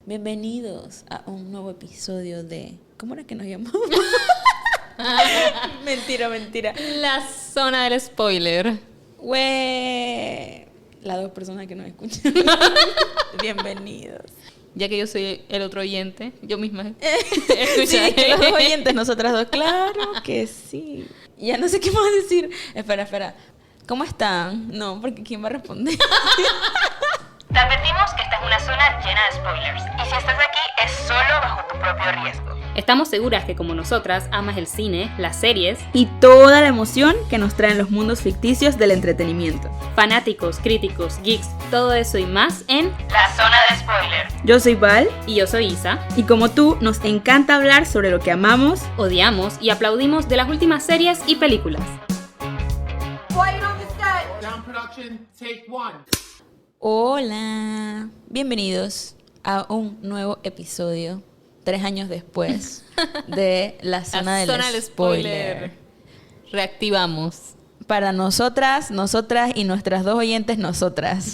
Bienvenidos a un nuevo episodio de... ¿Cómo era que nos llamamos? Mentira. La zona del spoiler. Güey. Las dos personas que nos escuchan. Bienvenidos. Ya que yo soy el otro oyente, yo misma Sí, los dos oyentes, nosotras dos. Claro que sí. Ya no sé qué más decir. Espera. ¿Cómo están? No, porque ¿quién va a responder? Te advertimos que esta es una zona llena de spoilers. Y si estás aquí es solo bajo tu propio riesgo. Estamos seguras que como nosotras amas el cine, las series Y toda la emoción que nos traen los mundos ficticios del entretenimiento. fanáticos, críticos, geeks, todo eso y más en La zona de spoilers. Yo soy Val Y yo soy Isa. y como tú nos encanta hablar sobre lo que amamos. Odiamos y aplaudimos de las últimas series y películas. Sound production, take one. Hola, bienvenidos a un nuevo episodio 3 años después de la zona del spoiler. Reactivamos. Para nosotras y nuestras dos oyentes, nosotras.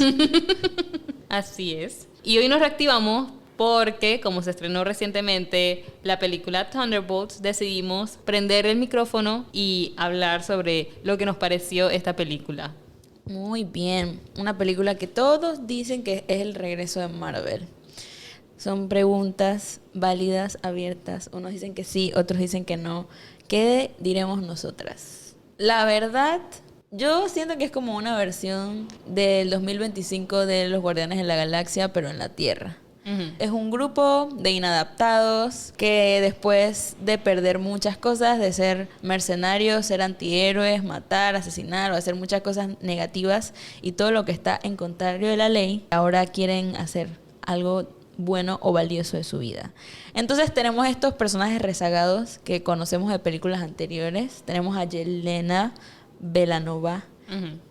Así es. Y hoy nos reactivamos porque, como se estrenó recientemente la película Thunderbolts, decidimos prender el micrófono y hablar sobre lo que nos pareció esta película. Muy bien, una película que todos dicen que es el regreso de Marvel. Son preguntas válidas, abiertas. Unos dicen que sí, otros dicen que no. ¿Qué diremos nosotras? La verdad, yo siento que es como una versión del 2025 de Los Guardianes de la Galaxia, pero en la Tierra. Es un grupo de inadaptados que después de perder muchas cosas, de ser mercenarios, ser antihéroes, matar, asesinar o hacer muchas cosas negativas y todo lo que está en contrario de la ley, ahora quieren hacer algo bueno o valioso de su vida. Entonces tenemos estos personajes rezagados que conocemos de películas anteriores. Tenemos a Yelena Belanova,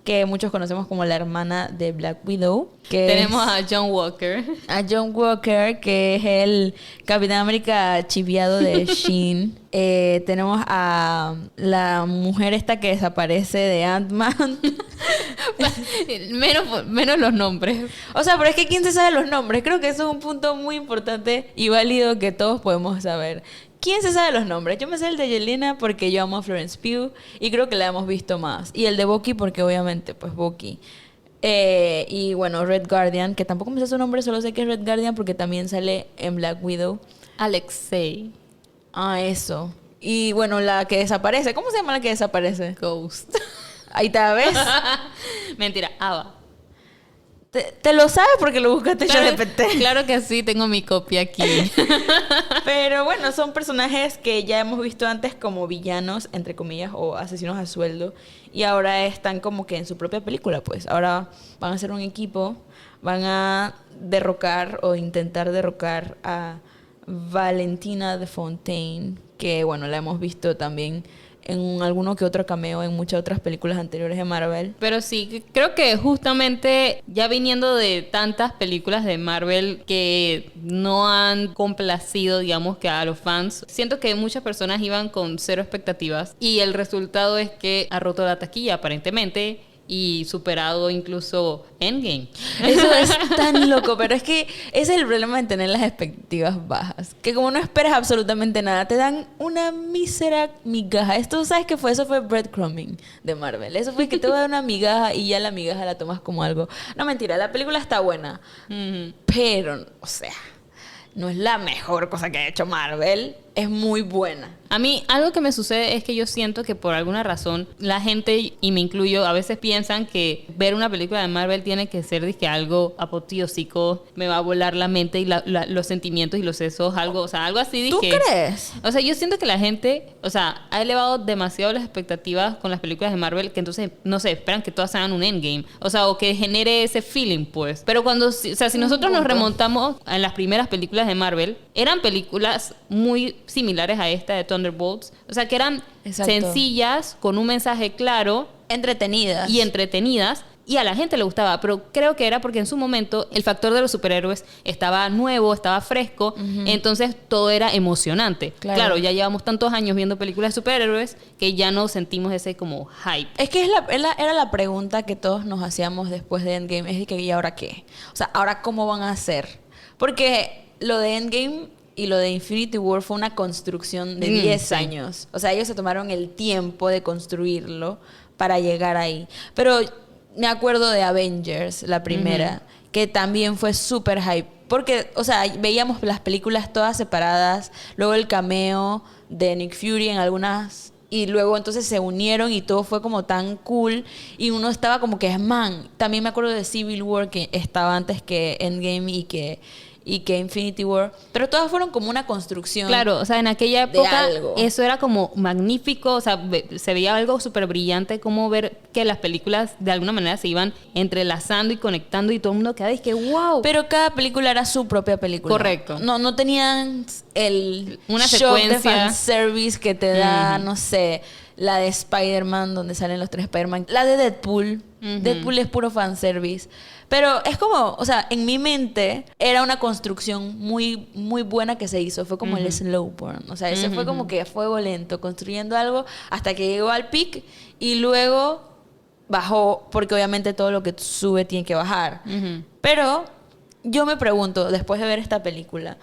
que muchos conocemos como la hermana de Black Widow. Que Tenemos es a John Walker. a John Walker, que es el Capitán América chiviado de Shin. Tenemos a la mujer esta que desaparece de Ant-Man. menos los nombres. O sea, pero es que ¿quién se sabe los nombres? Creo que eso es un punto muy importante y válido que todos podemos saber. ¿Quién se sabe los nombres? Yo me sé el de Yelena porque yo amo a Florence Pugh y creo que la hemos visto más. Y el de Bucky porque obviamente, pues Bucky. Y bueno, Red Guardian, que tampoco me sé su nombre, solo sé que es Red Guardian porque también sale en Black Widow. Alexei. Ah, eso. Y bueno, la que desaparece. ¿Cómo se llama la que desaparece? Ghost. Ahí está, ¿ves? Mentira, Ava. Te lo sabes porque lo buscaste ya de PT. Claro que sí, tengo mi copia aquí. Pero bueno, son personajes que ya hemos visto antes como villanos, entre comillas, o asesinos a sueldo. Y ahora están como que en su propia película, pues. Ahora van a ser un equipo, van a derrocar o intentar derrocar a Valentina de Fontaine, que bueno, la hemos visto también en alguno que otro cameo en muchas otras películas anteriores de Marvel. Pero sí, creo que justamente ya viniendo de tantas películas de Marvel que no han complacido, digamos, que a los fans, siento que muchas personas iban con cero expectativas y el resultado es que ha roto la taquilla aparentemente y superado incluso Endgame. Eso es tan loco, pero es que ese es el problema de tener las expectativas bajas. Que como no esperas absolutamente nada, te dan una mísera migaja. Esto, ¿sabes qué fue? Eso fue breadcrumbing de Marvel. Eso fue que te voy a dar una migaja y ya la migaja la tomas como algo. No, mentira, la película está buena. Pero, o sea, no es la mejor cosa que ha hecho Marvel. Es muy buena. A mí algo que me sucede es que yo siento que por alguna razón la gente, y me incluyo, a veces piensan que ver una película de Marvel tiene que ser dizque algo apoteósico, me va a volar la mente y los sentimientos y los sesos, algo, o sea, algo así. ¿Tú Dizque, crees? o sea, yo siento que la gente, o sea, ha elevado demasiado las expectativas con las películas de Marvel que entonces, no sé, esperan que todas sean un endgame. O sea, o que genere ese feeling, pues. Pero cuando, o sea, si nosotros nos remontamos a las primeras películas de Marvel, eran películas muy similares a esta de Thunderbolts. O sea, que eran Exacto. sencillas, con un mensaje claro Entretenidas. y entretenidas. Y a la gente le gustaba, pero creo que era porque en su momento el factor de los superhéroes estaba nuevo, estaba fresco, entonces todo era emocionante. Claro, ya llevamos tantos años viendo películas de superhéroes que ya no sentimos ese como hype. Es que era la pregunta que todos nos hacíamos después de Endgame. Es de que, ¿y ahora qué? O sea, ¿ahora cómo van a hacer? Porque lo de Endgame y lo de Infinity War fue una construcción de 10 sí. años. O sea, ellos se tomaron el tiempo de construirlo para llegar ahí. Pero me acuerdo de Avengers, la primera, que también fue súper hype. Porque, o sea, veíamos las películas todas separadas, luego el cameo de Nick Fury en algunas... Y luego entonces se unieron y todo fue como tan cool. Y uno estaba como que, man, también me acuerdo de Civil War, que estaba antes que Endgame y que Infinity War. Pero todas fueron como una construcción. Claro, o sea, en aquella de época algo. eso era como magnífico, o sea, se veía algo súper brillante, como ver que las películas de alguna manera se iban entrelazando y conectando y todo el mundo quedaba y es que wow. Pero cada película era su propia película. Correcto. No tenían Una shock de secuencia. fanservice que te da, no sé, la de Spider-Man, donde salen los 3 Spider-Man. La de Deadpool. Deadpool es puro fanservice. Pero es como, o sea, en mi mente era una construcción muy, muy buena que se hizo. Fue como el slow burn. O sea, ese fue como que a fuego lento, construyendo algo hasta que llegó al peak y luego bajó, porque obviamente todo lo que sube tiene que bajar. Pero yo me pregunto, después de ver esta película,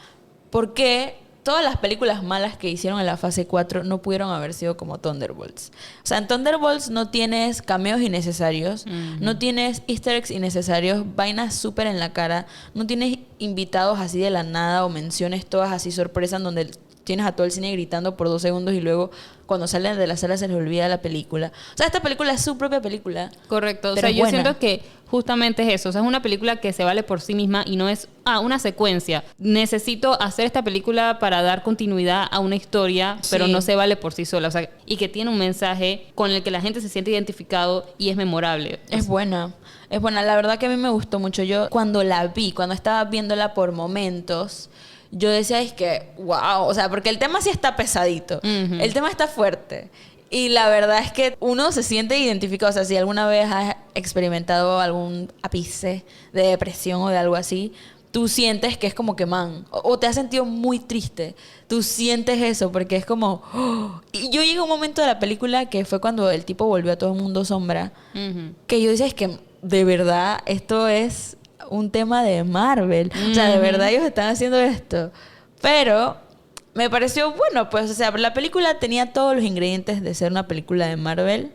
¿por qué todas las películas malas que hicieron en la fase 4 no pudieron haber sido como Thunderbolts? O sea, en Thunderbolts no tienes cameos innecesarios, no tienes easter eggs innecesarios, vainas súper en la cara, no tienes invitados así de la nada o menciones todas así sorpresas donde tienes a todo el cine gritando por 2 segundos y luego cuando salen de la sala se les olvida la película. O sea, esta película es su propia película. Correcto, o pero sea, es yo buena. siento que justamente es eso, o sea, es una película que se vale por sí misma y no es una secuencia. Necesito hacer esta película para dar continuidad a una historia, pero Sí. no se vale por sí sola, o sea, y que tiene un mensaje con el que la gente se siente identificado y es memorable. Es buena, es buena. La verdad que a mí me gustó mucho. Yo cuando la vi, cuando estaba viéndola por momentos, yo decía, es que, wow, o sea, porque el tema sí está pesadito, el tema está fuerte. Y la verdad es que uno se siente identificado. O sea, si alguna vez has experimentado algún ápice de depresión o de algo así, tú sientes que es como que, man, o te has sentido muy triste. Tú sientes eso porque es como... ¡oh! Y yo llegué a un momento de la película que fue cuando el tipo volvió a todo el mundo sombra, que yo decía, es que de verdad esto es un tema de Marvel. O sea, de verdad ellos están haciendo esto. Pero me pareció bueno, pues, o sea, la película tenía todos los ingredientes de ser una película de Marvel,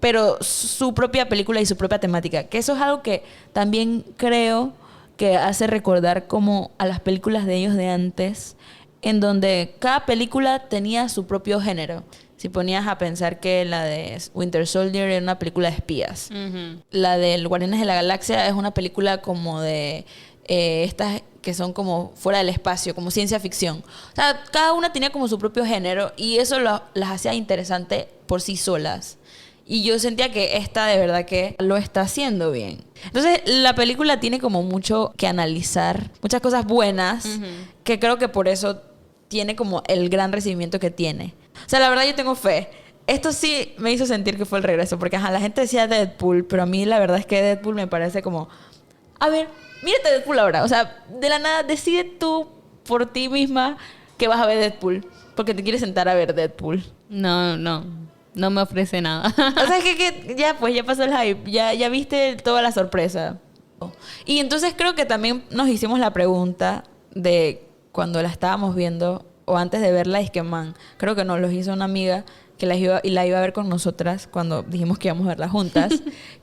pero su propia película y su propia temática. Que eso es algo que también creo que hace recordar como a las películas de ellos de antes, en donde cada película tenía su propio género. Si ponías a pensar que la de Winter Soldier era una película de espías. La del Guardianes de la Galaxia es una película como de estas que son como fuera del espacio, como ciencia ficción. O sea, cada una tenía como su propio género y eso las hacía interesante por sí solas. Y yo sentía que esta de verdad que lo está haciendo bien. Entonces, la película tiene como mucho que analizar, muchas cosas buenas, que creo que por eso tiene como el gran recibimiento que tiene. O sea, la verdad yo tengo fe. Esto sí me hizo sentir que fue el regreso, porque la gente decía Deadpool, pero a mí la verdad es que Deadpool me parece como, a ver, mírate Deadpool ahora. O sea, de la nada decide tú por ti misma que vas a ver Deadpool, porque te quieres sentar a ver Deadpool. No me ofrece nada. O sea, es que ya pues ya pasó el hype, ya viste toda la sorpresa. Y entonces creo que también nos hicimos la pregunta de cuando la estábamos viendo o antes de verla, es que man, creo que nos lo hizo una amiga que la iba a ver con nosotras cuando dijimos que íbamos a verla juntas,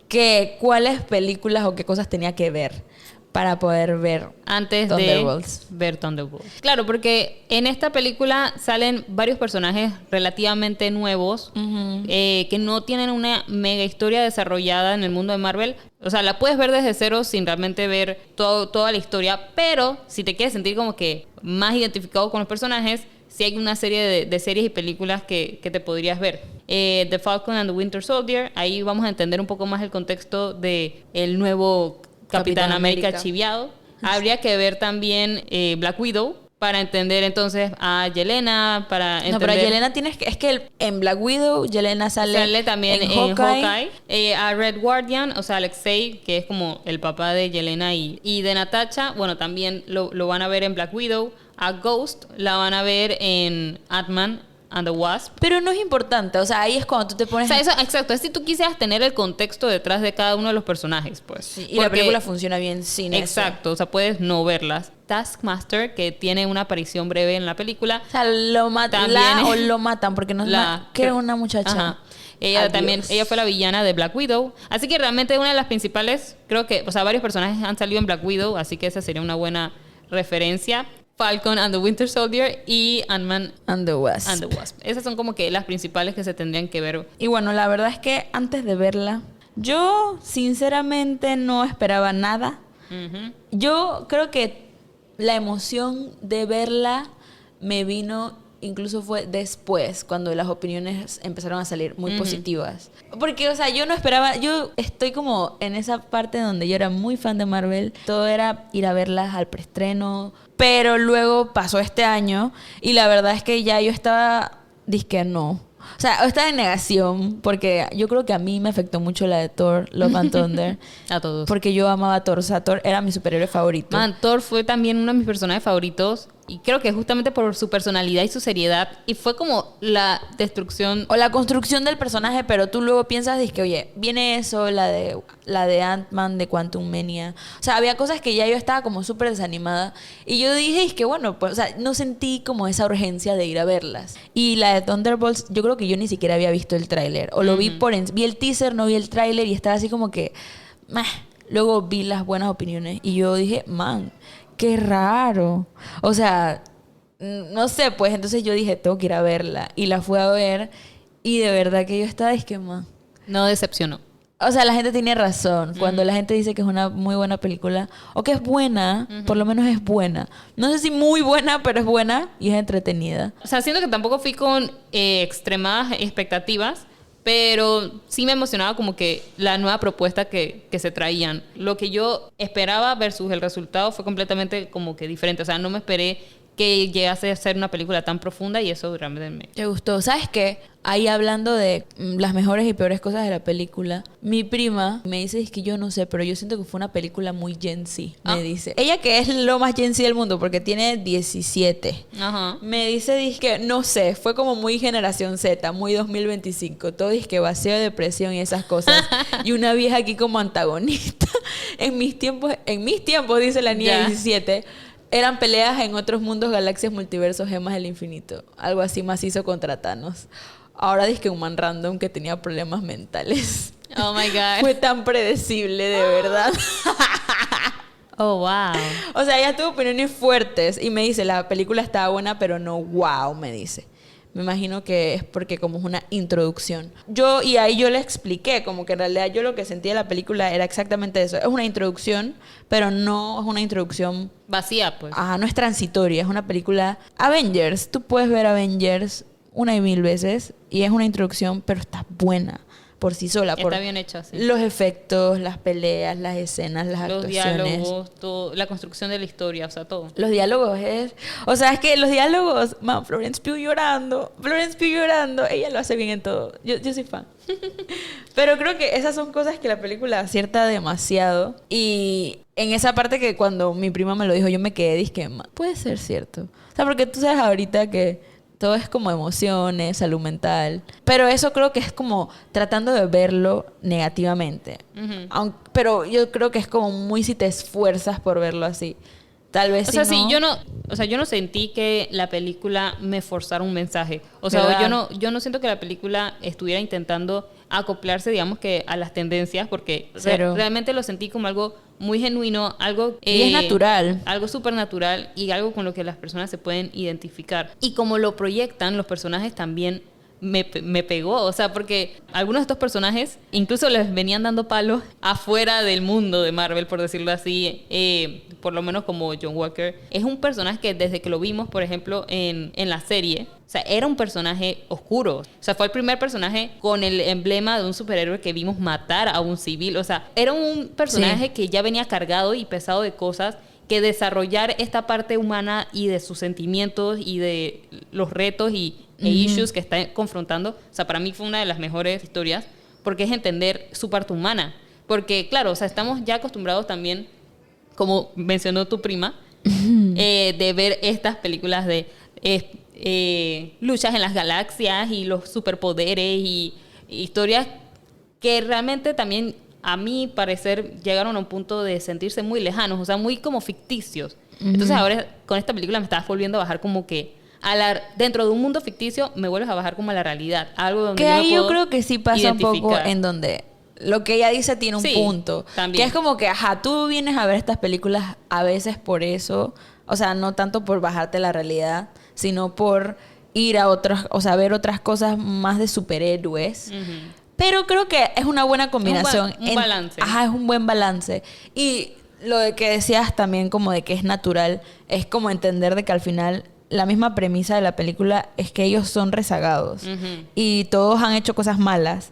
que cuáles películas o qué cosas tenía que ver para poder ver Antes Thunderbolts. de ver Thunderbolts. Claro, porque en esta película salen varios personajes relativamente nuevos que no tienen una mega historia desarrollada en el mundo de Marvel. O sea, la puedes ver desde cero sin realmente ver toda la historia, pero si te quieres sentir como que más identificado con los personajes, sí hay una serie de series y películas que te podrías ver. The Falcon and the Winter Soldier, ahí vamos a entender un poco más el contexto de el nuevo Capitán América chiviado. Habría que ver también Black Widow para entender entonces a Yelena, para entender... No, pero Yelena es que en Black Widow Yelena sale también en Hawkeye. A Red Guardian, o sea, Alexei, que es como el papá de Yelena y de Natasha, bueno, también lo van a ver en Black Widow. A Ghost la van a ver en Ant-Man and the Wasp. Pero no es importante, o sea, ahí es cuando tú te O pones... sea, eso, exacto, es si tú quisieras tener el contexto detrás de cada uno de los personajes, pues. Sí, y la Porque- película funciona bien sin eso. Exacto, o sea, puedes no verlas. Taskmaster, que tiene una aparición breve en la película. O sea, lo matan También o lo matan porque no es que es una muchacha. Ajá. Ella Adiós. también, ella fue la villana de Black Widow. Así que realmente una de las principales, creo que, o sea, varios personajes han salido en Black Widow, así que esa sería una buena referencia. Falcon and the Winter Soldier y Ant-Man And the Wasp. and the Wasp. Esas son como que las principales que se tendrían que ver. Y bueno, la verdad es que antes de verla, yo sinceramente no esperaba nada. Ujú. Yo creo que la emoción de verla me vino, incluso fue después, cuando las opiniones empezaron a salir muy positivas. Porque, o sea, yo no esperaba, yo estoy como en esa parte donde yo era muy fan de Marvel, todo era ir a verlas al preestreno, pero luego pasó este año y la verdad es que ya yo estaba, dizque no. O sea, estaba en negación, porque yo creo que a mí me afectó mucho la de Thor, Love and Thunder, A todos. porque yo amaba a Thor, o sea, Thor era mi superhéroe favorito. Man, Thor fue también uno de mis personajes favoritos y creo que justamente por su personalidad y su seriedad y fue como la destrucción. O la construcción del personaje, pero tú luego piensas, que oye, viene eso, la de Ant-Man, de Quantum Mania. O sea, había cosas que ya yo estaba como súper desanimada. Y yo dije, es que bueno, pues, o sea, no sentí como esa urgencia de ir a verlas. Y la de Thunderbolts, yo creo que yo ni siquiera había visto el tráiler. O lo vi vi el teaser, no vi el tráiler y estaba así como que... meh. Luego vi las buenas opiniones y yo dije, man, qué raro. O sea, no sé, pues entonces yo dije, tengo que ir a verla. Y la fui a ver y de verdad que yo estaba, es que, man. No decepcionó. O sea, la gente tiene razón. Cuando la gente dice que es una muy buena película, o que es buena, por lo menos es buena. No sé si muy buena, pero es buena y es entretenida. O sea, siento que tampoco fui con extremas expectativas, pero sí me emocionaba como que la nueva propuesta que se traían. Lo que yo esperaba versus el resultado fue completamente como que diferente. O sea, no me esperé que llegase a ser una película tan profunda y eso realmente me... ¿Te gustó? ¿Sabes qué? Ahí hablando de las mejores y peores cosas de la película, mi prima me dice, es que yo no sé, pero yo siento que fue una película muy Gen Z, me dice. Ella que es lo más Gen Z del mundo porque tiene 17. Ajá. Me dice, que no sé, fue como muy generación Z, muy 2025, todo que vacío, depresión y esas cosas. Y una vieja aquí como antagonista. En mis tiempos, dice la niña de Ya. 17, eran peleas en otros mundos, galaxias, multiversos, gemas del infinito. Algo así macizo contra Thanos. Ahora dice que un man random que tenía problemas mentales. Oh my God. Fue tan predecible, de verdad. Oh, wow. O sea, ella tuvo opiniones fuertes y me dice, la película estaba buena, pero no wow, me dice. Me imagino que es porque como es una introducción. Y ahí yo le expliqué, como que en realidad yo lo que sentía de la película era exactamente eso. Es una introducción, pero no es una introducción... Vacía, pues. Ajá, no es transitoria, es una película... Avengers, tú puedes ver Avengers una y mil veces y es una introducción, pero está buena por sí sola. Está por bien hecha, sí. los efectos, las peleas, las escenas, las Los actuaciones. diálogos, todo, la construcción de la historia, o sea, todo. Los diálogos es... O sea, es que los diálogos... Man, Florence Pugh llorando. Ella lo hace bien en todo. Yo soy fan. Pero creo que esas son cosas que la película acierta demasiado. Y en esa parte que cuando mi prima me lo dijo, yo me quedé, dije, puede ser cierto. O sea, porque tú sabes ahorita que todo es como emociones, salud mental. Pero eso creo que es como tratando de verlo negativamente. Pero yo creo que es como muy si te esfuerzas por verlo así. Tal vez O si sea, no... sí, yo no sentí que la película me forzara un mensaje. O sea, ¿Verdad? yo no siento que la película estuviera intentando acoplarse, digamos que a las tendencias, porque Cero. realmente lo sentí como algo muy genuino, algo... Y es natural. Algo súper natural y algo con lo que las personas se pueden identificar. Y como lo proyectan, los personajes también me pegó. O sea, porque algunos de estos personajes incluso les venían dando palos afuera del mundo de Marvel, por decirlo así. Por lo menos como John Walker. Es un personaje que desde que lo vimos, por ejemplo, en la serie... O sea, era un personaje oscuro. O sea, fue el primer personaje con el emblema de un superhéroe que vimos matar a un civil. O sea, era un personaje que ya venía cargado y pesado de cosas, que desarrollar esta parte humana y de sus sentimientos y de los retos e issues que está confrontando. O sea, para mí fue una de las mejores historias porque es entender su parte humana. Porque, claro, o sea, estamos ya acostumbrados también, como mencionó tu prima, de ver estas películas de luchas en las galaxias y los superpoderes y historias que realmente también, a mi parecer, llegaron a un punto de sentirse muy lejanos, o sea, muy como ficticios. Entonces ahora con esta película me estás volviendo a bajar como que dentro de un mundo ficticio me vuelves a bajar como a la realidad, algo donde Que yo me ahí yo puedo creo que sí pasa un poco identificar. en donde lo que ella dice tiene un Sí, punto. también. Que es como que, ajá, tú vienes a ver estas películas a veces por eso, o sea, no tanto por bajarte la realidad, sino por ir a otras, o sea, ver otras cosas más de superhéroes. Pero creo que es una buena combinación. un balance. Ajá, es un buen balance. Y lo de que decías también como de que es natural, es como entender de que al final la misma premisa de la película es que ellos son rezagados. Y todos han hecho cosas malas.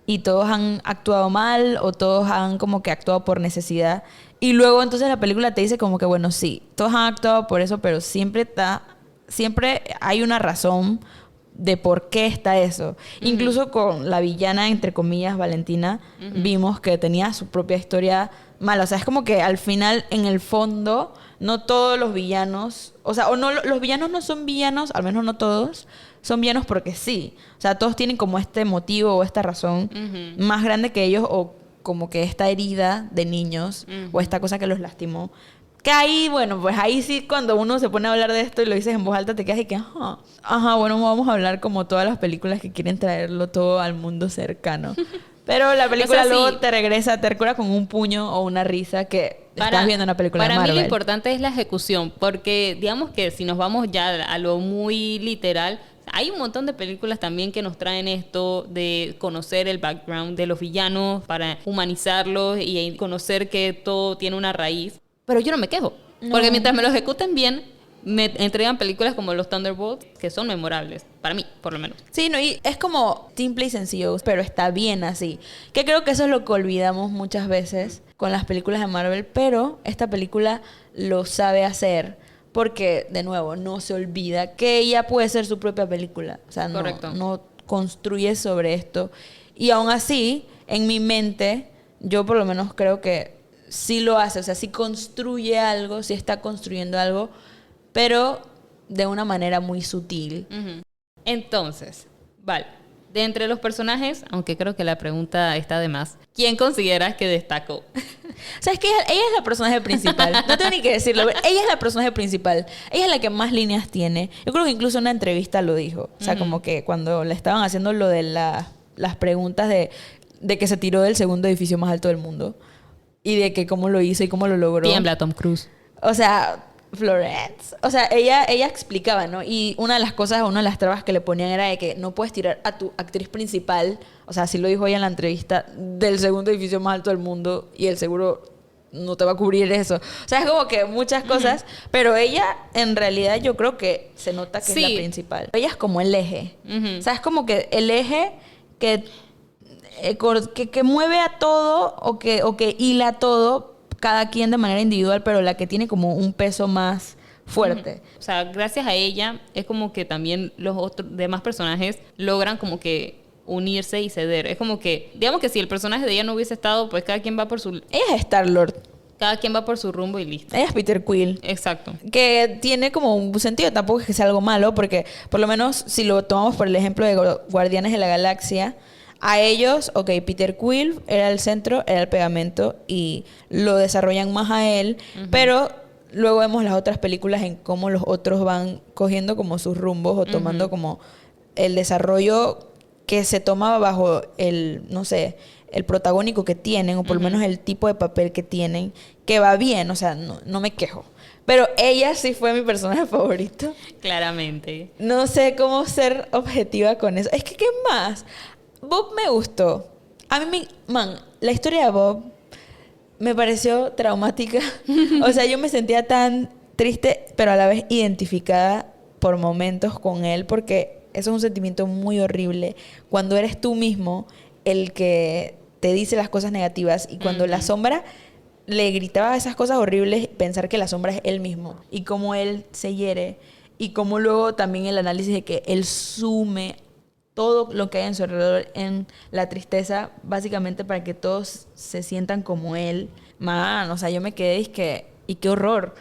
Y todos han actuado mal o todos han como que actuado por necesidad. Y luego entonces la película te dice como que, bueno, sí, todos han actuado por eso, pero siempre hay una razón de por qué está eso. Incluso con la villana, entre comillas, Valentina, vimos que tenía su propia historia mala. O sea, es como que al final, en el fondo, no todos los villanos, o sea, o no, los villanos no son villanos, al menos no todos, son villanos porque sí. O sea, todos tienen como este motivo o esta razón más grande que ellos, o como que esta herida de niños, o esta cosa que los lastimó. Que ahí, bueno, pues ahí sí, cuando uno se pone a hablar de esto y lo dices en voz alta, te quedas y que, ajá, bueno, vamos a hablar como todas las películas que quieren traerlo todo al mundo cercano. Pero la película O sea, luego sí. te recuerda con un puño o una risa que estás viendo una película de Para Marvel. mí lo importante es la ejecución, porque digamos que si nos vamos ya a lo muy literal, hay un montón de películas también que nos traen esto de conocer el background de los villanos para humanizarlos y conocer que todo tiene una raíz. Pero yo no me quejo, porque mientras me lo ejecuten bien, me entregan películas como los Thunderbolts que son memorables, para mí, por lo menos. Sí, no, y es como simple y sencillo, pero está bien así. Que creo que eso es lo que olvidamos muchas veces con las películas de Marvel, pero esta película lo sabe hacer porque, de nuevo, no se olvida que ella puede ser su propia película. O sea, Correcto. no construye sobre esto. Y aún así, en mi mente, yo por lo menos creo que sí lo hace. O sea, sí construye algo, sí está construyendo algo, pero de una manera muy sutil. Entonces, vale, de entre los personajes, aunque creo que la pregunta está de más, ¿quién consideras que destacó? O sea, es que ella es la personaje principal. No tengo ni que decirlo. Pero ella es la personaje principal. Ella es la que más líneas tiene. Yo creo que incluso en una entrevista lo dijo. O sea, como que cuando le estaban haciendo lo de las preguntas de que se tiró del segundo edificio más alto del mundo. Y de que cómo lo hizo y cómo lo logró. Tiembla Tom Cruise. O sea, Florence. O sea, ella explicaba, ¿no? Y una de las cosas, una de las trabas que le ponían era de que no puedes tirar a tu actriz principal, o sea, así lo dijo ella en la entrevista, del segundo edificio más alto del mundo y el seguro no te va a cubrir eso. O sea, es como que muchas cosas, pero ella en realidad yo creo que se nota que Sí. es la principal. Ella es como el eje. O sea, es como que el eje que mueve a todo o que hila todo, cada quien de manera individual, pero la que tiene como un peso más fuerte. O sea, gracias a ella es como que también los otros demás personajes logran como que unirse y ceder. Es como que, digamos que si el personaje de ella no hubiese estado, pues cada quien va por su Ella es Star-Lord. rumbo y listo. Ella es Peter Quill. Exacto. Que tiene como un sentido, tampoco es que sea algo malo, porque por lo menos si lo tomamos por el ejemplo de Guardianes de la Galaxia, a ellos, ok, Peter Quill era el centro, era el pegamento y lo desarrollan más a él, pero luego vemos las otras películas en cómo los otros van cogiendo como sus rumbos o tomando como el desarrollo que se toma bajo el, no sé, el protagónico que tienen, o por lo menos el tipo de papel que tienen, que va bien, o sea, no me quejo. Pero ella sí fue mi personaje favorito. Claramente. No sé cómo ser objetiva con eso. Es que, ¿qué más? Bob me gustó. A mí, la historia de Bob me pareció traumática. O sea, yo me sentía tan triste, pero a la vez identificada por momentos con él, porque eso es un sentimiento muy horrible. Cuando eres tú mismo el que te dice las cosas negativas y cuando la sombra le gritaba esas cosas horribles, pensar que la sombra es él mismo y cómo él se hiere y cómo luego también el análisis de que él sume todo lo que hay en su alrededor en la tristeza, básicamente para que todos se sientan como él. O sea, yo me quedé y qué horror.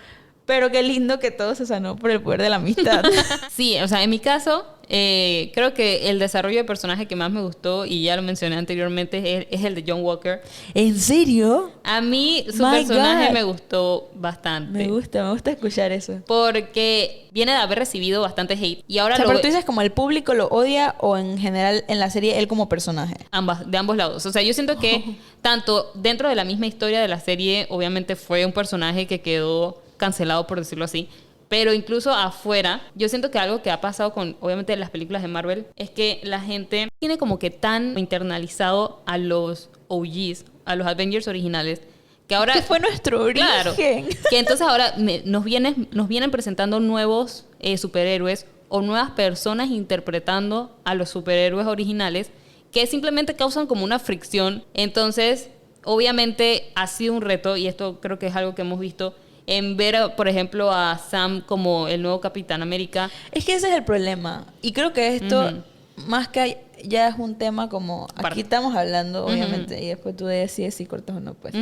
Pero qué lindo que todo se sanó por el poder de la amistad. Sí, o sea, en mi caso, creo que el desarrollo de personaje que más me gustó, y ya lo mencioné anteriormente, es el de John Walker. ¿En serio? A mí su My personaje God. me gustó bastante. Me gusta escuchar eso. Porque viene de haber recibido bastante hate. Y ahora O sea, lo pero tú dices como el público lo odia o en general en la serie él como personaje. de ambos lados. O sea, yo siento que tanto dentro de la misma historia de la serie, obviamente fue un personaje que quedó cancelado, por decirlo así. Pero incluso afuera, yo siento que algo que ha pasado con, obviamente, las películas de Marvel, es que la gente tiene como que tan internalizado a los OGs, a los Avengers originales, que ahora... Que fue nuestro origen. Claro, que entonces ahora nos vienen presentando nuevos superhéroes o nuevas personas interpretando a los superhéroes originales que simplemente causan como una fricción. Entonces, obviamente ha sido un reto, y esto creo que es algo que hemos visto, en ver, por ejemplo, a Sam como el nuevo Capitán América. Es que ese es el problema. Y creo que esto, más que ya es un tema como... Aquí estamos hablando, obviamente, y después tú decides si cortas o no, pues.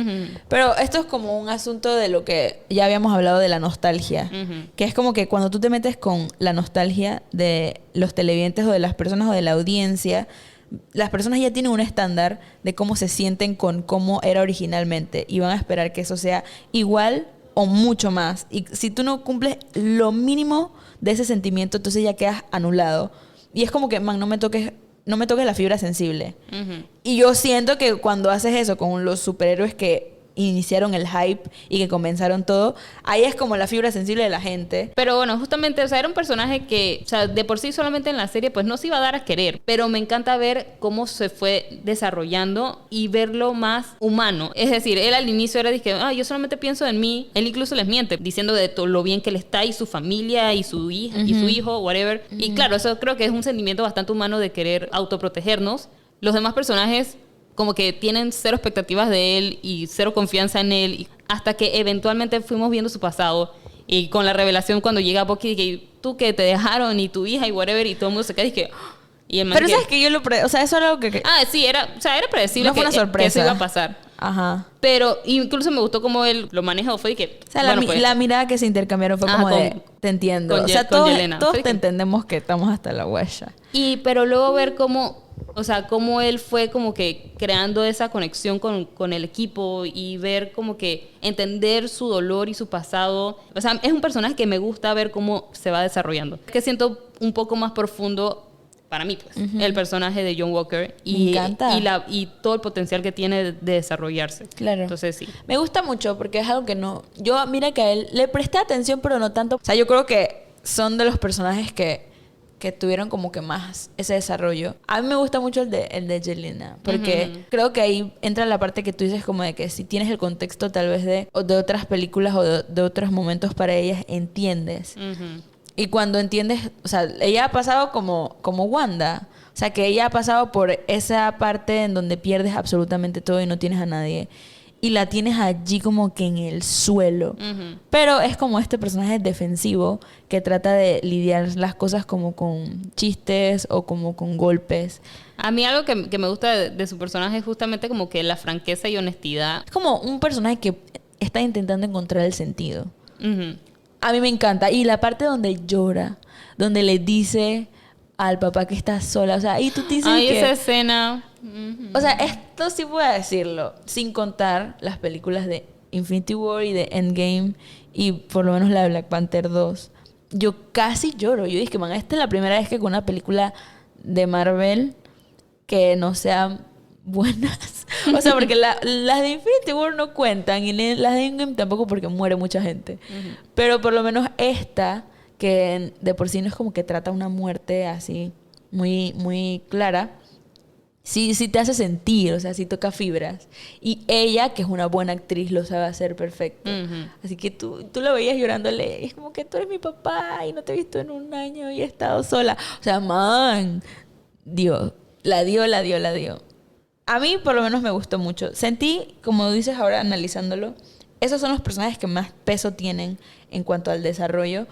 Pero esto es como un asunto de lo que ya habíamos hablado de la nostalgia. Que es como que cuando tú te metes con la nostalgia de los televidentes o de las personas o de la audiencia, las personas ya tienen un estándar de cómo se sienten con cómo era originalmente. Y van a esperar que eso sea igual o mucho más. Y si tú no cumples lo mínimo de ese sentimiento, entonces ya quedas anulado. Y es como que, man, no me toques la fibra sensible. Y yo siento que cuando haces eso con los superhéroes que iniciaron el hype y que comenzaron todo, ahí es como la fibra sensible de la gente. Pero bueno, justamente, o sea, era un personaje que, o sea, de por sí solamente en la serie, pues no se iba a dar a querer. Pero me encanta ver cómo se fue desarrollando y verlo más humano. Es decir, él al inicio era dije, yo solamente pienso en mí. Él incluso les miente, diciendo de todo lo bien que él está y su familia y su hija y su hijo, whatever. Y claro, eso creo que es un sentimiento bastante humano de querer autoprotegernos. Los demás personajes como que tienen cero expectativas de él y cero confianza en él, hasta que eventualmente fuimos viendo su pasado, y con la revelación cuando llega Bucky, que tú que te dejaron y tu hija y whatever, y todo el mundo se queda y que... Y el man Pero que, sabes que yo o sea, eso era algo que... sí, era predecible, No fue que, una sorpresa. que eso iba a pasar. Ajá. Pero incluso me gustó cómo él lo manejó, fue que... O sea, bueno, pues, la mirada que se intercambiaron fue como de... Te entiendo. con O sea, con todos Yelena. te Fue que- entendemos que estamos hasta la huella. Pero luego ver cómo, o sea, cómo él fue como que creando esa conexión con el equipo, y ver como que entender su dolor y su pasado. O sea, es un personaje que me gusta ver cómo se va desarrollando. Que siento un poco más profundo para mí, pues, el personaje de John Walker. Me encanta. Y todo el potencial que tiene de desarrollarse. Claro. Entonces, sí. Me gusta mucho porque es algo que no... Yo, mira que a él le presté atención, pero no tanto. O sea, yo creo que son de los personajes que tuvieron como que más ese desarrollo. A mí me gusta mucho el de Yelena, porque creo que ahí entra la parte que tú dices como de que si tienes el contexto tal vez de otras películas o de otros momentos para ellas, entiendes. Y cuando entiendes, o sea, ella ha pasado como Wanda. O sea, que ella ha pasado por esa parte en donde pierdes absolutamente todo y no tienes a nadie. Y la tienes allí como que en el suelo. Pero es como este personaje defensivo que trata de lidiar las cosas como con chistes o como con golpes. A mí algo que me gusta de su personaje es justamente como que la franqueza y honestidad. Es como un personaje que está intentando encontrar el sentido. A mí me encanta. Y la parte donde llora, donde le dice al papá que está sola. O sea, y tú te dices que... esa escena... O sea, esto sí voy a decirlo, sin contar las películas de Infinity War y de Endgame y por lo menos la de Black Panther 2. Yo casi lloro. Yo dije, man, esta es la primera vez que con una película de Marvel que no sean buenas. O sea, porque las de Infinity War no cuentan y las de Endgame tampoco porque muere mucha gente. Pero por lo menos esta, que de por sí no es como que trata una muerte así muy, muy clara, sí te hace sentir, o sea, sí toca fibras. Y ella, que es una buena actriz, lo sabe hacer perfecto. Así que tú lo veías llorándole. Es como que tú eres mi papá y no te he visto en un año y he estado sola. O sea, man, la dio. A mí, por lo menos, me gustó mucho. Sentí, como dices ahora, analizándolo, esos son los personajes que más peso tienen en cuanto al desarrollo.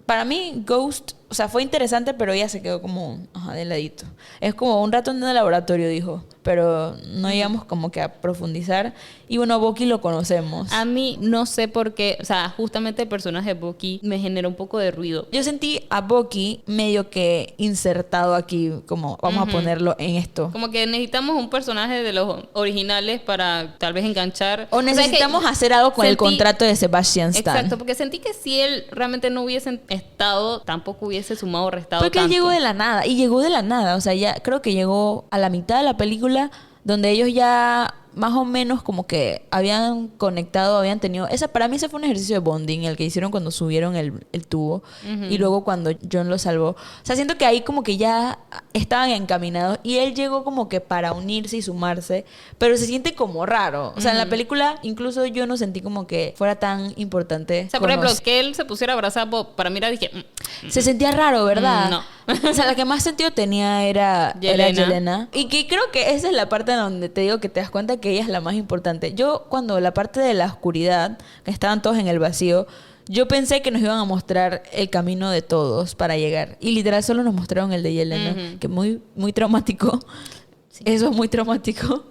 Para mí, Ghost, o sea, fue interesante, pero ella se quedó como, de ladito. Es como un ratón en el laboratorio, dijo, pero no llegamos como que a profundizar. Y bueno, Bucky lo conocemos. A mí no sé por qué, o sea, justamente el personaje de Bucky me generó un poco de ruido. Yo sentí a Bucky medio que insertado aquí, como vamos a ponerlo en esto. Como que necesitamos un personaje de los originales para tal vez enganchar. O necesitamos hacer algo con el contrato de Sebastian Stan. Exacto, porque sentí que si él realmente no hubiese estado, tampoco hubiese sumado o restado Porque tanto. él llegó de la nada, y llegó de la nada. O sea, ya creo que llegó a la mitad de la película, donde ellos ya más o menos como que habían conectado, habían tenido... Para mí ese fue un ejercicio de bonding, el que hicieron cuando subieron el tubo. Y luego cuando John lo salvó. O sea, siento que ahí como que ya estaban encaminados. Y él llegó como que para unirse y sumarse. Pero se siente como raro. O sea, en la película incluso yo no sentí como que fuera tan importante. O sea, por ejemplo, que él se pusiera a abrazar, para mí era, dije... Se sentía raro, ¿verdad? No. O sea, la que más sentido tenía era Yelena. Y que creo que esa es la parte donde te digo que te das cuenta que ella es la más importante. Yo, cuando la parte de la oscuridad, que estaban todos en el vacío, yo pensé que nos iban a mostrar el camino de todos para llegar. Y literal solo nos mostraron el de Yelena, que muy, muy traumático. Sí. Eso es muy traumático.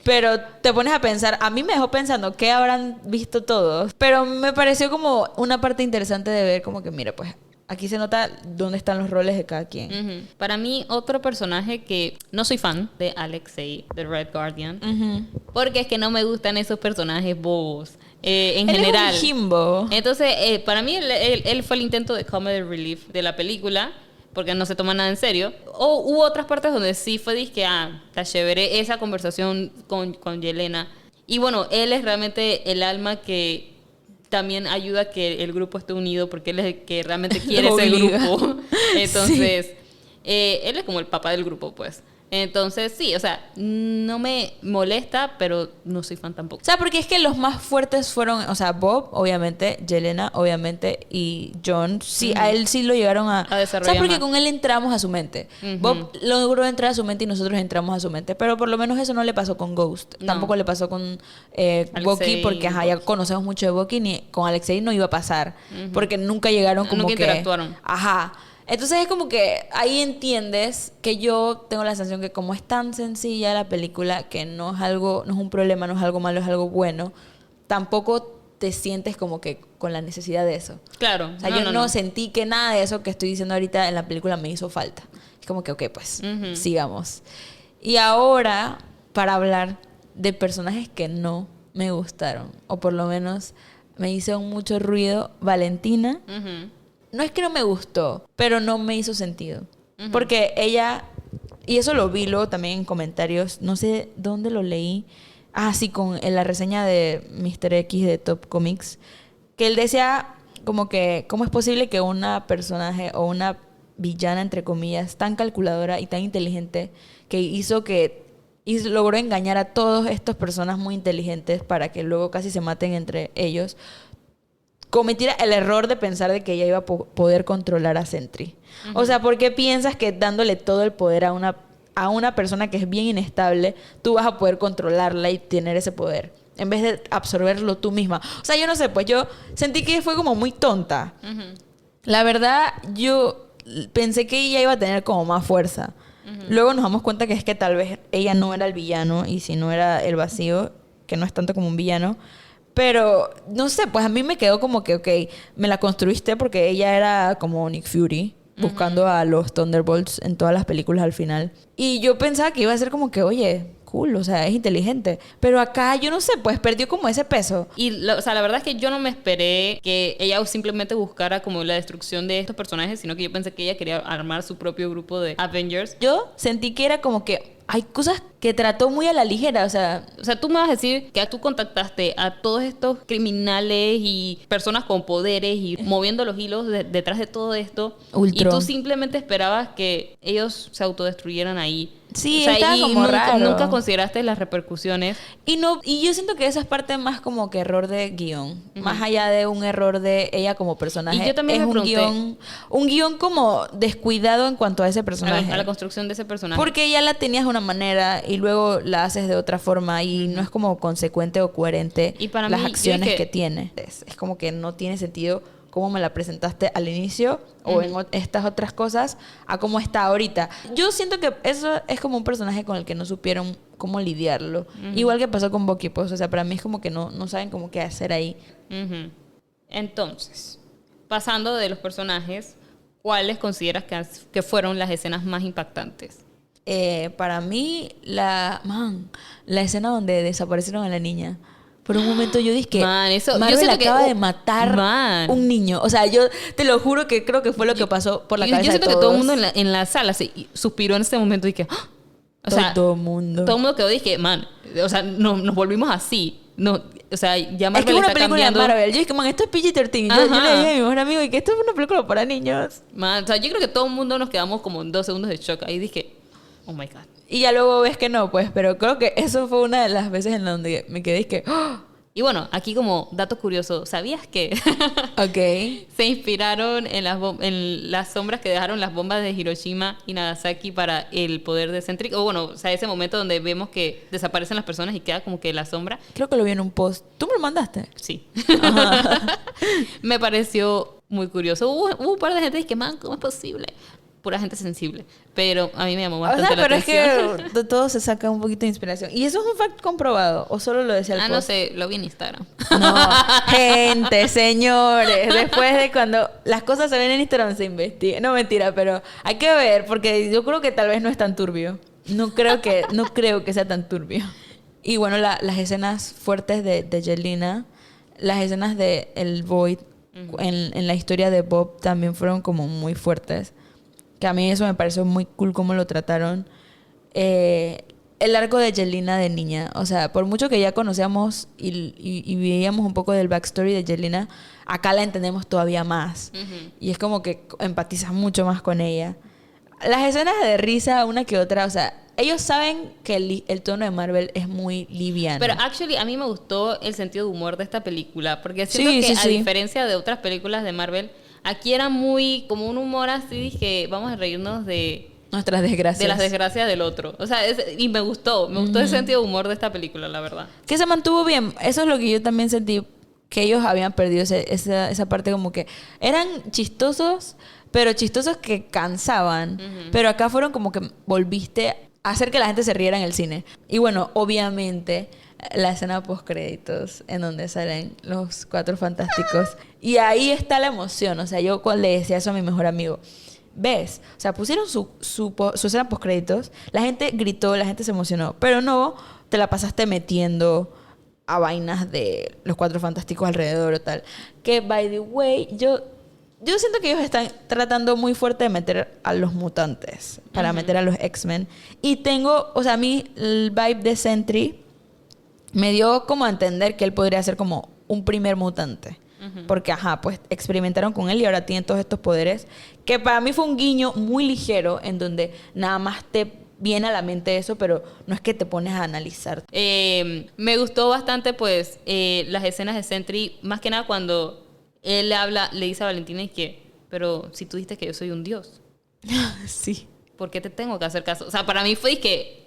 Pero te pones a pensar, a mí me dejó pensando qué habrán visto todos. Pero me pareció como una parte interesante de ver como que, mira, pues aquí se nota dónde están los roles de cada quien. Para mí, otro personaje que no soy fan de Alexei, de Red Guardian, porque es que no me gustan esos personajes bobos. En general. Es un Jimbo. Entonces, para mí, él fue el intento de comedy relief de la película, porque no se toma nada en serio. O hubo otras partes donde sí fue disque, está chévere esa conversación con Yelena. Y bueno, él es realmente el alma que también ayuda a que el grupo esté unido, porque él es el que realmente quiere ese grupo. Entonces, él es como el papá del grupo, pues. Entonces, sí, o sea, no me molesta, pero no soy fan tampoco. O sea, porque es que los más fuertes fueron, o sea, Bob, obviamente, Yelena, obviamente, y John, sí, a él sí lo llegaron a desarrollar. O sea, porque más. con él entramos a su mente. Bob logró entrar a su mente y nosotros entramos a su mente, pero por lo menos eso no le pasó con Ghost. No. Tampoco le pasó con Bucky, porque ya conocemos mucho de Bucky, ni con Alexei no iba a pasar, porque nunca llegaron como nunca que... interactuaron. Ajá. Entonces es como que ahí entiendes que yo tengo la sensación que como es tan sencilla la película, que no es algo, no es un problema, no es algo malo, es algo bueno, tampoco te sientes como que con la necesidad de eso. Claro. O sea, yo no sentí que nada de eso que estoy diciendo ahorita en la película me hizo falta. Es como que, ok, pues, sigamos. Y ahora, para hablar de personajes que no me gustaron, o por lo menos me hizo mucho ruido, Valentina. No es que no me gustó, pero no me hizo sentido. Porque ella, y eso lo vi luego también en comentarios, no sé dónde lo leí. Sí, en la reseña de Mr. X de Top Comics, que él decía como que, ¿cómo es posible que una personaje o una villana, entre comillas, tan calculadora y tan inteligente, que logró engañar a todas estas personas muy inteligentes para que luego casi se maten entre ellos, cometiera el error de pensar de que ella iba a poder controlar a Sentry? O sea, ¿por qué piensas que dándole todo el poder a una persona que es bien inestable, tú vas a poder controlarla y tener ese poder, en vez de absorberlo tú misma? O sea, yo no sé, pues yo sentí que fue como muy tonta. La verdad, yo pensé que ella iba a tener como más fuerza. Luego nos damos cuenta que es que tal vez ella no era el villano, y si no era el vacío, que no es tanto como un villano. Pero, no sé, pues a mí me quedó como que, ok, me la construiste porque ella era como Nick Fury, buscando a los Thunderbolts en todas las películas al final. Y yo pensaba que iba a ser como que, oye, cool, o sea, es inteligente. Pero acá, yo no sé, pues perdió como ese peso. Y, o sea, la verdad es que yo no me esperé que ella simplemente buscara como la destrucción de estos personajes, sino que yo pensé que ella quería armar su propio grupo de Avengers. Yo sentí que era como que hay cosas que trató muy a la ligera, o sea, tú me vas a decir que tú contactaste a todos estos criminales y personas con poderes y moviendo los hilos detrás de todo esto. Ultron. Y tú simplemente esperabas que ellos se autodestruyeran ahí. Sí, o sea, estaba como raro. Nunca consideraste las repercusiones. Y yo siento que esa es parte más como que error de guión. Más allá de un error de ella como personaje. Y yo también es me pregunté, un guión como descuidado en cuanto a ese personaje. A la construcción de ese personaje. Porque ya la tenías de una manera y luego la haces de otra forma y no es como consecuente o coherente y para las mí, acciones que tiene. Es como que no tiene sentido cómo me la presentaste al inicio o en estas otras cosas a cómo está ahorita. Yo siento que eso es como un personaje con el que no supieron cómo lidiarlo. Igual que pasó con Bucky, pues, o sea, para mí es como que no saben cómo qué hacer ahí. Entonces, pasando de los personajes, ¿cuáles consideras que fueron las escenas más impactantes? Para mí, la escena donde desaparecieron a la niña. Por un momento yo dije que Marvel acaba de matar un niño. O sea, yo te lo juro que creo que fue lo que pasó por la cabeza de todos. Yo siento que todo el mundo en la sala se suspiró en ese momento y que... ¡ah! O sea, todo el mundo quedó, dije, o sea, nos volvimos así. No, o sea, ya Marvel es que es una está película cambiando. de Marvel. Yo dije, esto es PG-13. Yo le dije a mi mejor amigo y que esto es una película para niños. O sea, yo creo que todo el mundo nos quedamos como en 2 segundos de shock. Ahí dije, oh my God. Y ya luego ves que no, pues. Pero creo que eso fue una de las veces en donde me quedé y que... ¡oh! Y bueno, aquí como dato curioso, ¿sabías que se inspiraron en las sombras que dejaron las bombas de Hiroshima y Nagasaki para el poder de Sentry? O bueno, o sea, ese momento donde vemos que desaparecen las personas y queda como que la sombra. Creo que lo vi en un post. ¿Tú me lo mandaste? Sí. Me pareció muy curioso. Hubo un par de gente que dice, ¿cómo es posible? Pura gente sensible. Pero a mí me llamó bastante la atención. Pero es que de todo se saca un poquito de inspiración. ¿Y eso es un fact comprobado? ¿O solo lo decía el post? No sé, lo vi en Instagram. No, gente, señores. Después de cuando las cosas se ven en Instagram se investiga. No, mentira, pero hay que ver. Porque yo creo que tal vez no es tan turbio. No creo que sea tan turbio. Y bueno, las escenas fuertes de Yelena, las escenas de el Void en la historia de Bob también fueron como muy fuertes. Que a mí eso me pareció muy cool cómo lo trataron. El arco de Yelena de niña. O sea, por mucho que ya conocíamos y veíamos un poco del backstory de Yelena, acá la entendemos todavía más. Y es como que empatizas mucho más con ella. Las escenas de risa, una que otra, o sea, ellos saben que el tono de Marvel es muy liviano. Pero actually a mí me gustó el sentido de humor de esta película. Porque siento que a diferencia de otras películas de Marvel, aquí era muy como un humor así, dije, vamos a reírnos de nuestras desgracias. De las desgracias del otro. O sea, y me gustó el sentido de humor de esta película, la verdad. Que se mantuvo bien. Eso es lo que yo también sentí, que ellos habían perdido esa parte como que eran chistosos, pero chistosos que cansaban. Pero acá fueron como que volviste a hacer que la gente se riera en el cine. Y bueno, obviamente la escena post-créditos en donde salen los Cuatro Fantásticos. Y ahí está la emoción. O sea, yo le decía eso a mi mejor amigo. ¿Ves? O sea, pusieron su escena post-créditos. La gente gritó, la gente se emocionó. Pero no te la pasaste metiendo a vainas de los Cuatro Fantásticos alrededor o tal. Que, by the way, yo siento que ellos están tratando muy fuerte de meter a los mutantes. Para meter a los X-Men. Y o sea, a mí el vibe de Sentry me dio como a entender que él podría ser como un primer mutante. Porque, pues experimentaron con él y ahora tienen todos estos poderes. Que para mí fue un guiño muy ligero en donde nada más te viene a la mente eso, pero no es que te pones a analizar. Me gustó bastante, pues, las escenas de Sentry. Más que nada cuando él le dice a Valentina y que, pero si tú dijiste que yo soy un dios. Sí. ¿Por qué te tengo que hacer caso? O sea, para mí fue que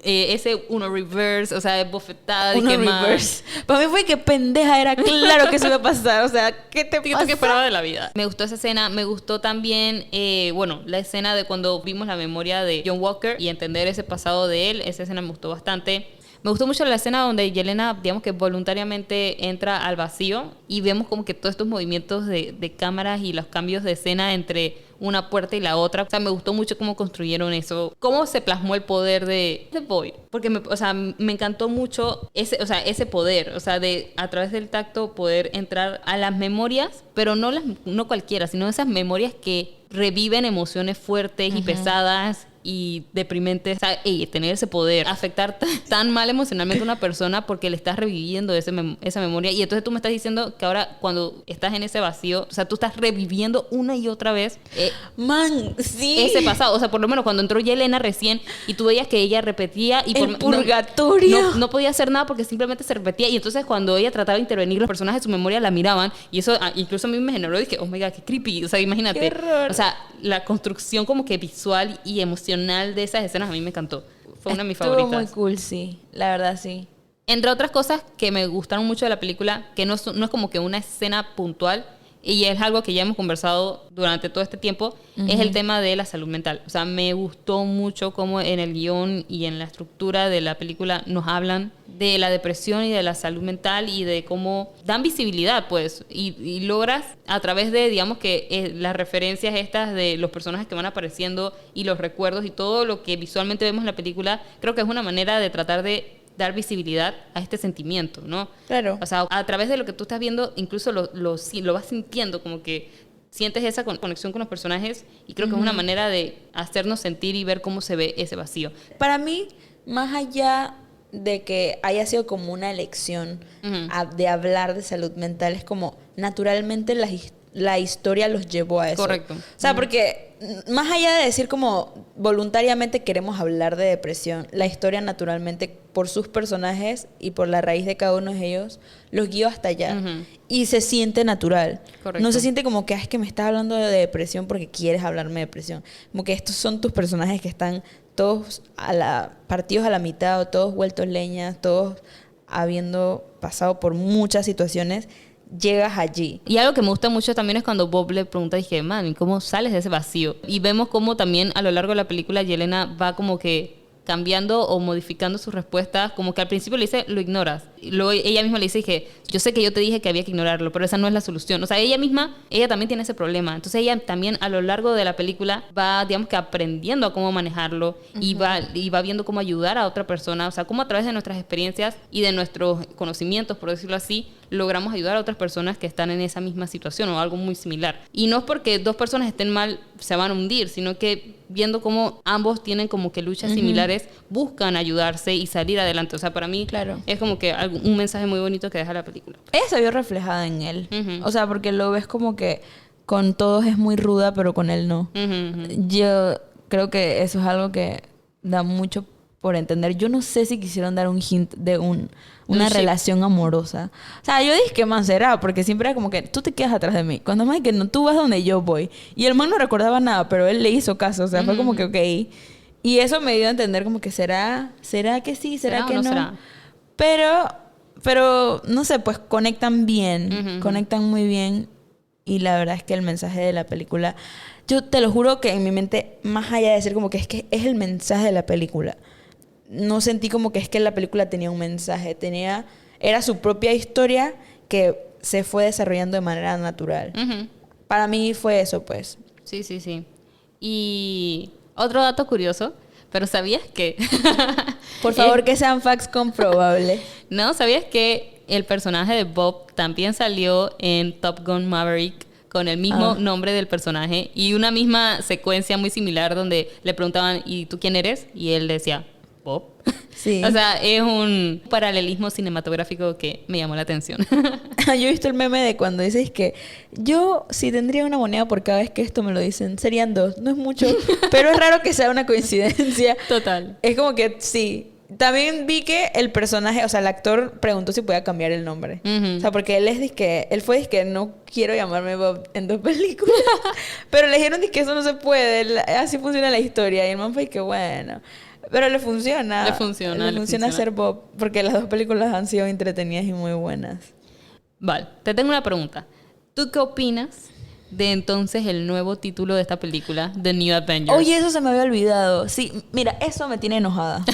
ese uno reverse, o sea, bofetada. Uno reverse. Para mí fue que pendeja, era claro que eso iba a pasar. O sea, ¿qué te pasa? ¿Qué esperaba de la vida? Me gustó esa escena. Me gustó también, la escena de cuando vimos la memoria de John Walker y entender ese pasado de él. Esa escena me gustó bastante. Me gustó mucho la escena donde Yelena, digamos que voluntariamente entra al vacío y vemos como que todos estos movimientos de cámaras y los cambios de escena entre una puerta y la otra. O sea, me gustó mucho cómo construyeron eso, cómo se plasmó el poder de Void. Porque me encantó mucho ese poder, o sea, de a través del tacto poder entrar a las memorias, pero no cualquiera, sino esas memorias que reviven emociones fuertes y pesadas y deprimentes. O sea, tener ese poder, afectar tan mal emocionalmente a una persona porque le estás reviviendo esa memoria. Y entonces tú me estás diciendo que ahora cuando estás en ese vacío, o sea, tú estás reviviendo una y otra vez sí, ese pasado. O sea, por lo menos cuando entró Yelena recién y tú veías que ella repetía y el purgatorio. No podía hacer nada porque simplemente se repetía. Y entonces cuando ella trataba de intervenir, los personajes de su memoria la miraban y eso incluso a mí me generó, dije, oh my God, qué creepy. O sea, imagínate. Qué horror. O sea, la construcción como que visual y emocional de esas escenas a mí me encantó. Fue una de mis favoritas. Estuvo muy cool, sí. La verdad, sí. Entre otras cosas que me gustaron mucho de la película, que no es como que una escena puntual, y es algo que ya hemos conversado durante todo este tiempo, es el tema de la salud mental. O sea, me gustó mucho cómo en el guión y en la estructura de la película nos hablan de la depresión y de la salud mental y de cómo dan visibilidad, pues, y logras a través de, digamos que las referencias estas de los personajes que van apareciendo y los recuerdos y todo lo que visualmente vemos en la película, creo que es una manera de tratar de dar visibilidad a este sentimiento, ¿no? Claro. O sea, a través de lo que tú estás viendo, incluso lo vas sintiendo, como que sientes esa conexión con los personajes, y creo que es una manera de hacernos sentir y ver cómo se ve ese vacío. Para mí, más allá de que haya sido como una elección de hablar de salud mental, es como naturalmente la historia los llevó a eso. Correcto. O sea, porque más allá de decir como voluntariamente queremos hablar de depresión, la historia naturalmente, por sus personajes y por la raíz de cada uno de ellos, los guió hasta allá. Y se siente natural. Correcto. No se siente como que es que me estás hablando de depresión porque quieres hablarme de depresión. Como que estos son tus personajes que están todos partidos a la mitad, o todos vueltos leñas, todos habiendo pasado por muchas situaciones, llegas allí. Y algo que me gusta mucho también es cuando Bob le pregunta, dije, man, ¿cómo sales de ese vacío? Y vemos cómo también a lo largo de la película Yelena va como que cambiando o modificando sus respuestas, como que al principio le dice, lo ignoras. Y luego ella misma le dice, dije, yo sé que yo te dije que había que ignorarlo, pero esa no es la solución. O sea, ella también tiene ese problema. Entonces ella también a lo largo de la película va, digamos que aprendiendo a cómo manejarlo, y va viendo cómo ayudar a otra persona. O sea, cómo a través de nuestras experiencias y de nuestros conocimientos, por decirlo así, logramos ayudar a otras personas que están en esa misma situación o algo muy similar. Y no es porque dos personas estén mal se van a hundir, sino que viendo cómo ambos tienen como que luchas similares, buscan ayudarse y salir adelante. O sea, para mí es como que un mensaje muy bonito que deja la película. Ella se vio reflejada en él. O sea, porque lo ves como que con todos es muy ruda, pero con él no. Yo creo que eso es algo que da mucho por entender. Yo no sé si quisieron dar un hint de una relación amorosa. O sea, yo dije que man será, porque siempre era como que tú te quedas atrás de mí. Cuando más que no, tú vas donde yo voy. Y el man no recordaba nada, pero él le hizo caso. O sea, fue como que ok. Y eso me dio a entender como que será que sí, será que no. Será? Pero no sé, pues conectan bien, conectan muy bien. Y la verdad es que el mensaje de la película, yo te lo juro que en mi mente, más allá de decir como que es el mensaje de la película, no sentí como que es que la película tenía un mensaje, era su propia historia que se fue desarrollando de manera natural. Para mí fue eso, pues. Sí. Y otro dato curioso, pero ¿sabías que? Por favor, que sean facts comprobables. ¿No? ¿Sabías que el personaje de Bob también salió en Top Gun Maverick con el mismo nombre del personaje y una misma secuencia muy similar donde le preguntaban, ¿y tú quién eres? Y él decía, Bob. Sí. O sea, es un paralelismo cinematográfico que me llamó la atención. Yo he visto el meme de cuando dices que yo, si tendría una moneda por cada vez que esto me lo dicen, serían 2. No es mucho, pero es raro que sea una coincidencia. Total. Es como que sí. También vi que el personaje, o sea, el actor preguntó si podía cambiar el nombre. O sea, porque él fue disque, no quiero llamarme Bob en 2 películas. Pero le dijeron que eso no se puede, así funciona la historia. Y el man fue que bueno. Pero le funciona. Le funciona ser Bob, porque las 2 películas han sido entretenidas y muy buenas. Vale, te tengo una pregunta. ¿Tú qué opinas de entonces el nuevo título de esta película, The New Avengers? Oye, eso se me había olvidado. Sí, mira, eso me tiene enojada.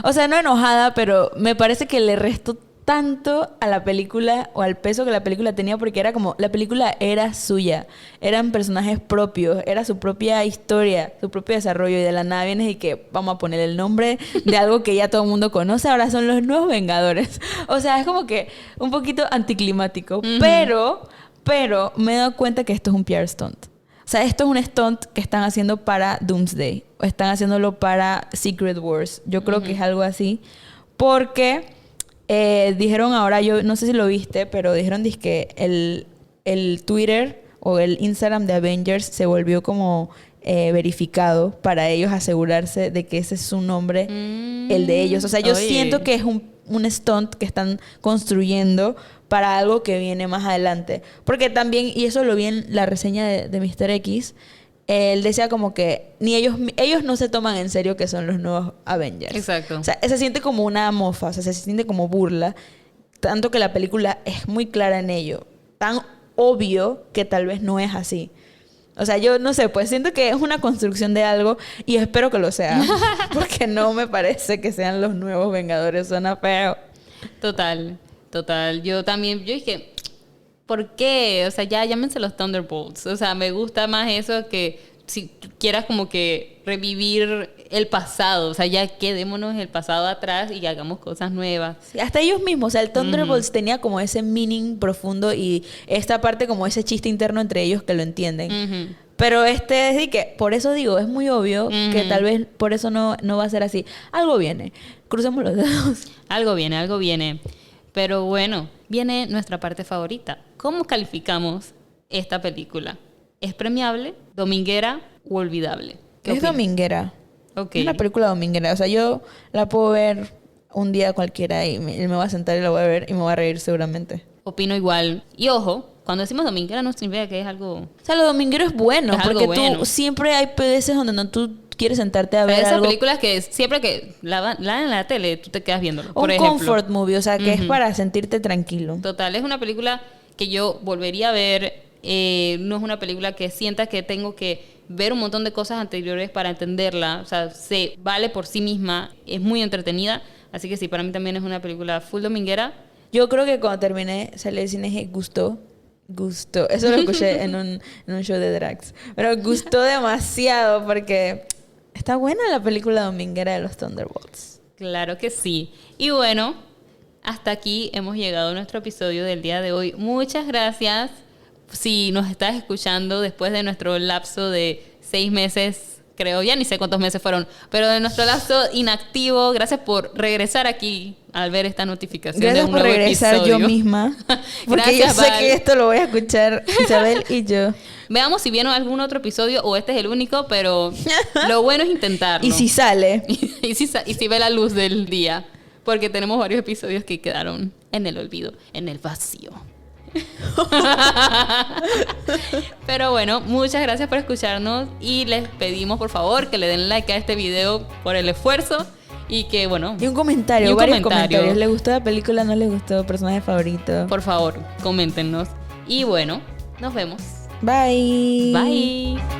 O sea, no enojada, pero me parece que le restó tanto a la película o al peso que la película tenía, porque era como, la película era suya, eran personajes propios, era su propia historia, su propio desarrollo, y de la nada vienes y que vamos a poner el nombre de algo que ya todo el mundo conoce, ahora son los nuevos Vengadores. O sea, es como que un poquito anticlimático, pero me he dado cuenta que esto es un PR stunt. O sea, esto es un stunt que están haciendo para Doomsday, o están haciéndolo para Secret Wars. Yo creo que es algo así, porque dijeron ahora, yo no sé si lo viste, pero dijeron que el Twitter o el Instagram de Avengers se volvió como verificado para ellos asegurarse de que ese es su nombre, el de ellos. O sea, yo siento que es un stunt que están construyendo para algo que viene más adelante. Porque también, y eso lo vi en la reseña de Mr. X, él decía como que ni ellos no se toman en serio que son los nuevos Avengers. Exacto. O sea, se siente como una mofa, o sea, se siente como burla. Tanto que la película es muy clara en ello. Tan obvio que tal vez no es así. O sea, yo no sé, pues siento que es una construcción de algo y espero que lo sea. Porque no me parece que sean los nuevos Vengadores, suena feo. Total. Yo también, yo dije, ¿por qué? O sea, ya llámense los Thunderbolts. O sea, me gusta más eso que si quieras como que revivir el pasado. O sea, ya quedémonos el pasado atrás y hagamos cosas nuevas. Sí, hasta ellos mismos, o sea, el Thunderbolts tenía como ese meaning profundo y esta parte como ese chiste interno entre ellos que lo entienden. Pero es de que, por eso digo, es muy obvio que tal vez por eso no va a ser así. Algo viene, crucemos los dedos. Algo viene. Pero bueno, viene nuestra parte favorita. ¿Cómo calificamos esta película? ¿Es premiable, dominguera u olvidable? ¿Qué Es opinas? dominguera. Ok. Es una película dominguera. O sea, yo la puedo ver un día cualquiera y me voy a sentar y la voy a ver y me voy a reír seguramente. Opino igual. Y ojo, cuando decimos dominguera no significa que es algo... O sea, lo dominguero es bueno Es algo porque bueno. tú siempre hay veces donde no tú quieres sentarte a ver esas algo. películas que siempre que la dan en la tele, tú te quedas viéndolo. Por Un ejemplo. comfort movie, o sea, que es para sentirte tranquilo. Total, es una película que yo volvería a ver. No es una película que sienta que tengo que ver un montón de cosas anteriores para entenderla. O sea, se vale por sí misma. Es muy entretenida. Así que sí, para mí también es una película full dominguera. Yo creo que cuando terminé, salí del cine y dije, gustó. Eso lo escuché en un show de drags. Pero gustó demasiado porque está buena la película dominguera de los Thunderbolts. Claro que sí. Y bueno, hasta aquí hemos llegado a nuestro episodio del día de hoy. Muchas gracias. Si nos estás escuchando después de nuestro lapso de 6 meses, creo, ya ni sé cuántos meses fueron, pero de nuestro lapso inactivo, gracias por regresar aquí al ver esta notificación Gracias de un por nuevo regresar episodio. yo misma. Porque Gracias, yo sé Val. que esto lo voy a escuchar Isabel y yo. Veamos si viene algún otro episodio o este es el único, pero lo bueno es intentarlo. Y si sale. y si ve la luz del día, porque tenemos varios episodios que quedaron en el olvido, en el vacío. Pero bueno, muchas gracias por escucharnos y les pedimos por favor que le den like a este video por el esfuerzo y que bueno, Y un comentario, Y un varios comentario. comentarios. ¿Le gustó la película? ¿No le gustó? ¿Personaje favorito? por favor, coméntenos. Y bueno, nos vemos. Bye. Bye.